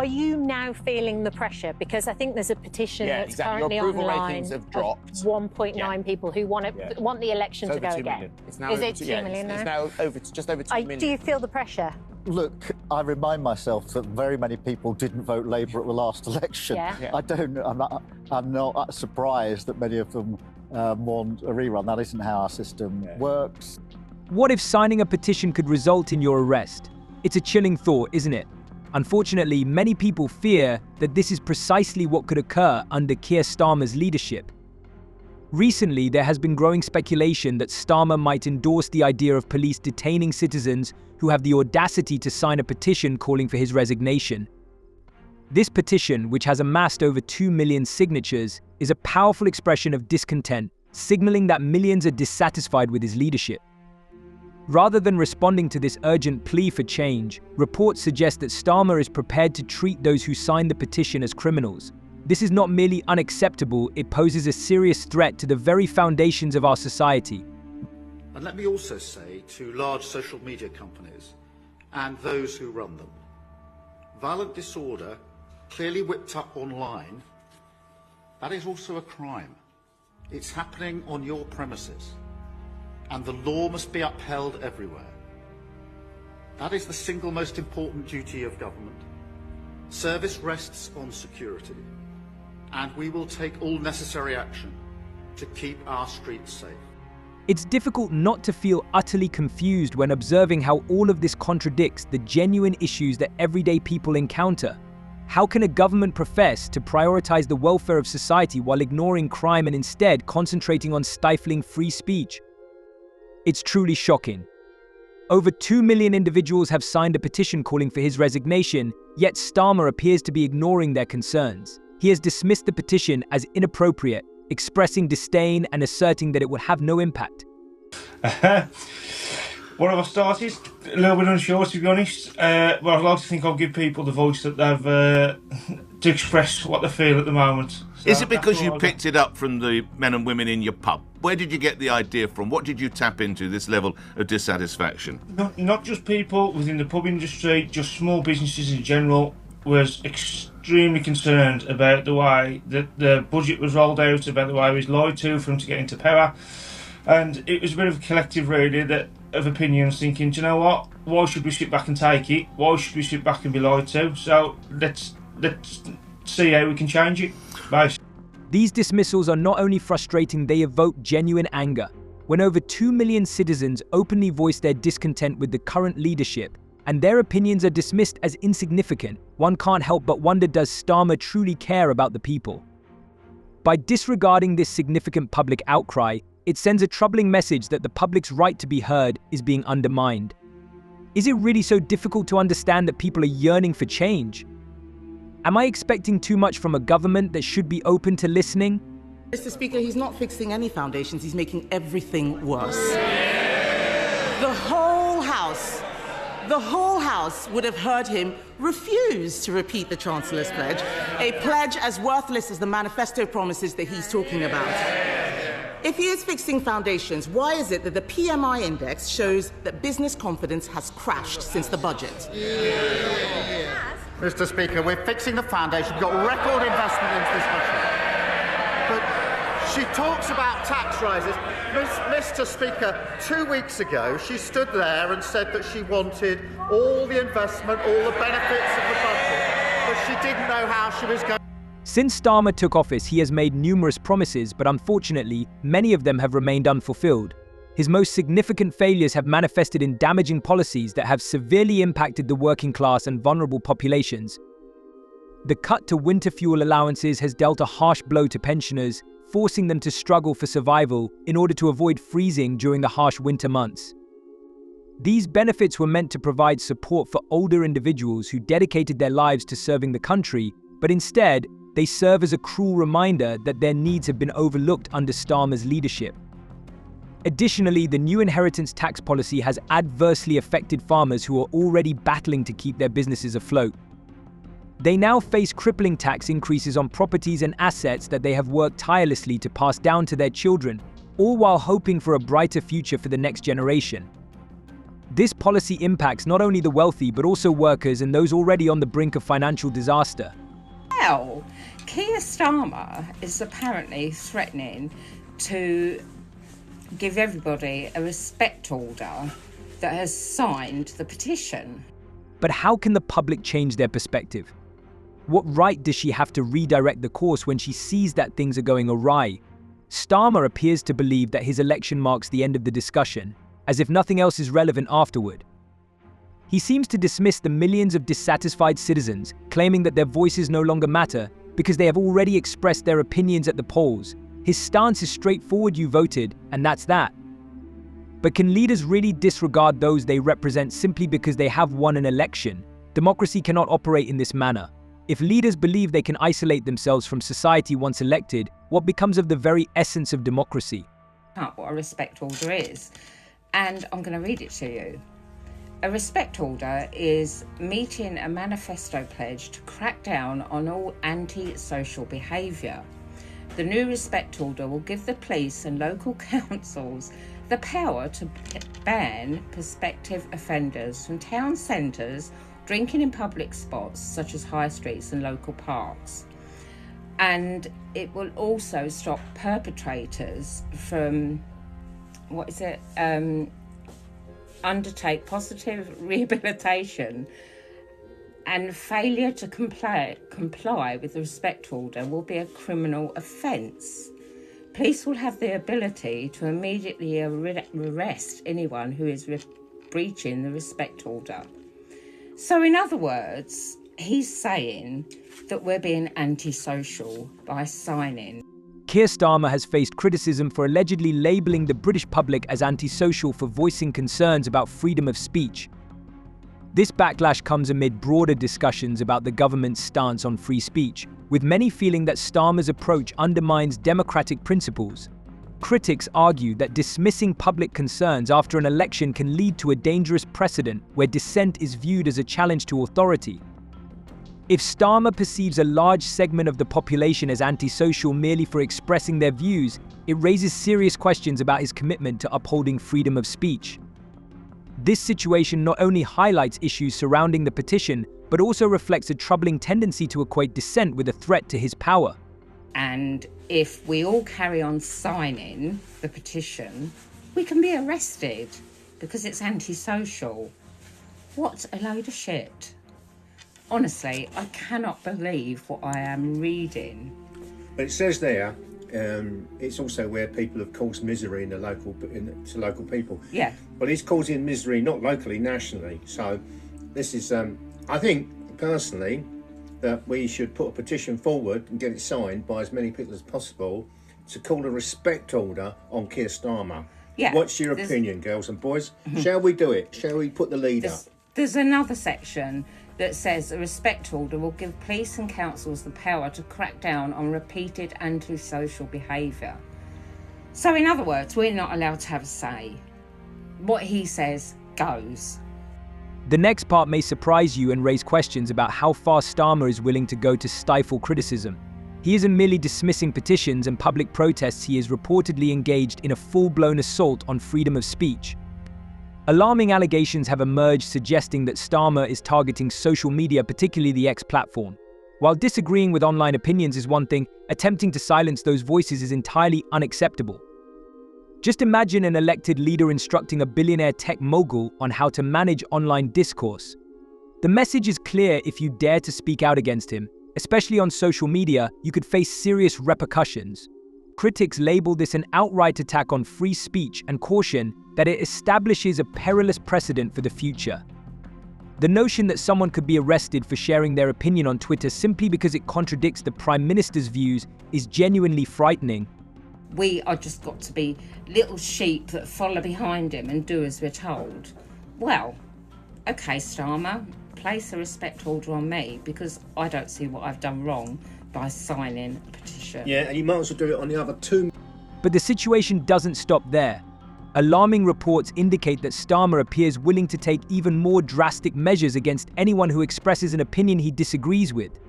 Are you now feeling the pressure? Because I think there's a petition that's currently Your approval online ratings have dropped. 1.9 people who want the election to go again. It's now Is it 2 million now? It's now just over 2 million. Do you feel the pressure? Look, I remind myself that very many people didn't vote Labour at the last election. I'm not surprised that many of them want a rerun. That isn't how our system works. What if signing a petition could result in your arrest? It's a chilling thought, isn't it? Unfortunately, many people fear that this is precisely what could occur under Kier Starmer's leadership. Recently, there has been growing speculation that Starmer might endorse the idea of police detaining citizens who have the audacity to sign a petition calling for his resignation. This petition, which has amassed over 2 million signatures, is a powerful expression of discontent, signaling that millions are dissatisfied with his leadership. Rather than responding to this urgent plea for change, reports suggest that Starmer is prepared to treat those who signed the petition as criminals. This is not merely unacceptable, it poses a serious threat to the very foundations of our society. And let me also say to large social media companies and those who run them, violent disorder clearly whipped up online, that is also a crime. It's happening on your premises, and the law must be upheld everywhere. That is the single most important duty of government. Service rests on security, and we will take all necessary action to keep our streets safe. It's difficult not to feel utterly confused when observing how all of this contradicts the genuine issues that everyday people encounter. How can a government profess to prioritize the welfare of society while ignoring crime and instead concentrating on stifling free speech? It's truly shocking. Over 2 million individuals have signed a petition calling for his resignation, yet Starmer appears to be ignoring their concerns. He has dismissed the petition as inappropriate, expressing disdain and asserting that it would have no impact. What have I started? A little bit unsure, to be honest. But I'd like to think I'll give people the voice that they've to express what they feel at the moment. So is it because you picked it up from the men and women in your pub? Where did you get the idea from? What did you tap into, this level of dissatisfaction? Not just people within the pub industry, just small businesses in general. Was extremely concerned about the way that the budget was rolled out, about the way he was lied to for him to get into power. And it was a bit of a collective, really, of opinions, thinking, do you know what? Why should we sit back and take it? Why should we sit back and be lied to? So let's see how we can change it. Bye. These dismissals are not only frustrating, they evoke genuine anger. When over 2 million citizens openly voice their discontent with the current leadership, and their opinions are dismissed as insignificant, one can't help but wonder, does Starmer truly care about the people? By disregarding this significant public outcry, it sends a troubling message that the public's right to be heard is being undermined. Is it really so difficult to understand that people are yearning for change? Am I expecting too much from a government that should be open to listening? Mr. Speaker, he's not fixing any foundations, he's making everything worse. The whole House would have heard him refuse to repeat the Chancellor's pledge, a pledge as worthless as the manifesto promises that he's talking about. If he is fixing foundations, why is it that the PMI index shows that business confidence has crashed since the budget? Mr. Speaker, we're fixing the foundation. We've got record investment into this country. But she talks about tax rises. Mr. Speaker, 2 weeks ago, she stood there and said that she wanted all the investment, all the benefits of the budget, but she didn't know how she was going. Since Starmer took office, he has made numerous promises, but unfortunately, many of them have remained unfulfilled. His most significant failures have manifested in damaging policies that have severely impacted the working class and vulnerable populations. The cut to winter fuel allowances has dealt a harsh blow to pensioners, forcing them to struggle for survival in order to avoid freezing during the harsh winter months. These benefits were meant to provide support for older individuals who dedicated their lives to serving the country, but instead, they serve as a cruel reminder that their needs have been overlooked under Starmer's leadership. Additionally, the new inheritance tax policy has adversely affected farmers who are already battling to keep their businesses afloat. They now face crippling tax increases on properties and assets that they have worked tirelessly to pass down to their children, all while hoping for a brighter future for the next generation. This policy impacts not only the wealthy but also workers and those already on the brink of financial disaster. Well, Kier Starmer is apparently threatening to give everybody a respect order that has signed the petition. But how can the public change their perspective? What right does she have to redirect the course when she sees that things are going awry? Starmer appears to believe that his election marks the end of the discussion, as if nothing else is relevant afterward. He seems to dismiss the millions of dissatisfied citizens, claiming that their voices no longer matter because they have already expressed their opinions at the polls. His stance is straightforward: you voted, and that's that. But can leaders really disregard those they represent simply because they have won an election? Democracy cannot operate in this manner. If leaders believe they can isolate themselves from society once elected, what becomes of the very essence of democracy? What a respect order is, and I'm going to read it to you. A respect order is meeting a manifesto pledge to crack down on all anti-social behaviour. The new respect order will give the police and local councils the power to ban prospective offenders from town centres drinking in public spots such as high streets and local parks. And it will also stop perpetrators from, undertake positive rehabilitation, and failure to comply with the respect order will be a criminal offence. Police will have the ability to immediately arrest anyone who is breaching the respect order. So in other words, he's saying that we're being antisocial by signing. Kier Starmer has faced criticism for allegedly labelling the British public as antisocial for voicing concerns about freedom of speech. This backlash comes amid broader discussions about the government's stance on free speech, with many feeling that Starmer's approach undermines democratic principles. Critics argue that dismissing public concerns after an election can lead to a dangerous precedent where dissent is viewed as a challenge to authority. If Starmer perceives a large segment of the population as antisocial merely for expressing their views, it raises serious questions about his commitment to upholding freedom of speech. This situation not only highlights issues surrounding the petition, but also reflects a troubling tendency to equate dissent with a threat to his power. And if we all carry on signing the petition, we can be arrested because it's antisocial. What a load of shit. Honestly, I cannot believe what I am reading. But it says there, it's also where people have caused misery to local people. Yeah. But he's causing misery not locally, nationally. So this is, I think personally, that we should put a petition forward and get it signed by as many people as possible to call a respect order on Kier Starmer. Yeah. What's your opinion, girls and boys? Shall we do it? Shall we put the lead up? There's another section that says a respect order will give police and councils the power to crack down on repeated antisocial behaviour. So in other words, we're not allowed to have a say. What he says goes. The next part may surprise you and raise questions about how far Starmer is willing to go to stifle criticism. He isn't merely dismissing petitions and public protests, he is reportedly engaged in a full-blown assault on freedom of speech. Alarming allegations have emerged suggesting that Starmer is targeting social media, particularly the X platform. While disagreeing with online opinions is one thing, attempting to silence those voices is entirely unacceptable. Just imagine an elected leader instructing a billionaire tech mogul on how to manage online discourse. The message is clear: if you dare to speak out against him, especially on social media, you could face serious repercussions. Critics label this an outright attack on free speech and caution that it establishes a perilous precedent for the future. The notion that someone could be arrested for sharing their opinion on Twitter simply because it contradicts the Prime Minister's views is genuinely frightening. We are just got to be little sheep that follow behind him and do as we're told. Well, okay, Starmer, place a respect order on me because I don't see what I've done wrong by signing a petition. Yeah, and you might as well do it on the other two. But the situation doesn't stop there. Alarming reports indicate that Starmer appears willing to take even more drastic measures against anyone who expresses an opinion he disagrees with.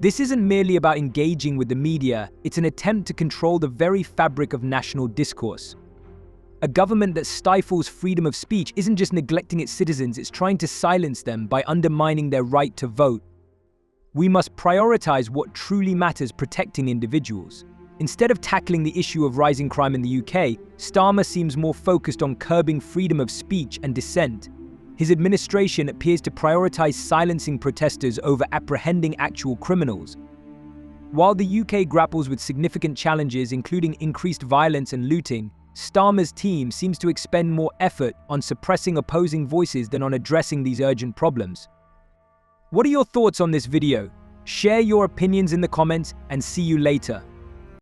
This isn't merely about engaging with the media, it's an attempt to control the very fabric of national discourse. A government that stifles freedom of speech isn't just neglecting its citizens, it's trying to silence them by undermining their right to vote. We must prioritize what truly matters, protecting individuals. Instead of tackling the issue of rising crime in the UK, Starmer seems more focused on curbing freedom of speech and dissent. His administration appears to prioritize silencing protesters over apprehending actual criminals. While the UK grapples with significant challenges, including increased violence and looting, Starmer's team seems to expend more effort on suppressing opposing voices than on addressing these urgent problems. What are your thoughts on this video? Share your opinions in the comments and see you later.